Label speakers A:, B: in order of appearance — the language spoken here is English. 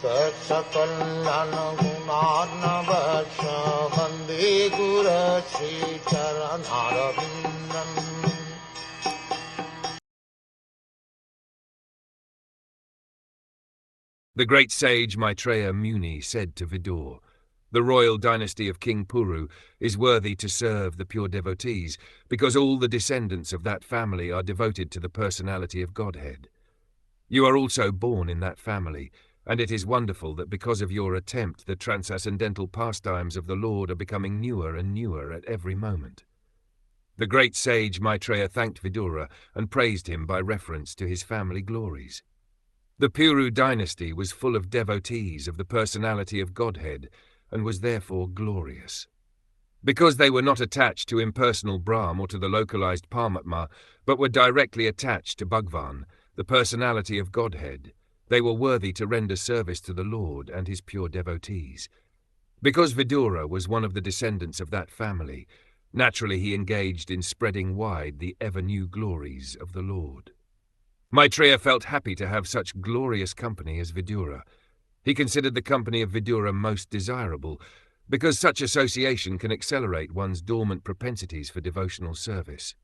A: Saksakalyan gunarnavasya Vande Guru Sri Charanaravindan.
B: The great sage Maitreya Muni said to Vidur, "The royal dynasty of King Puru is worthy to serve the pure devotees, because all the descendants of that family are devoted to the personality of Godhead. You are also born in that family, and it is wonderful that because of your attempt the transcendental pastimes of the Lord are becoming newer and newer at every moment." The great sage Maitreya thanked Vidura and praised him by reference to his family glories. The Puru dynasty was full of devotees of the personality of Godhead and was therefore glorious. Because they were not attached to impersonal Brahm or to the localized Paramatma, but were directly attached to Bhagwan, the personality of Godhead, they were worthy to render service to the Lord and his pure devotees. Because Vidura was one of the descendants of that family, naturally he engaged in spreading wide the ever-new glories of the Lord. Maitreya felt happy to have such glorious company as Vidura. He considered the company of Vidura most desirable, because such association can accelerate one's dormant propensities for devotional service.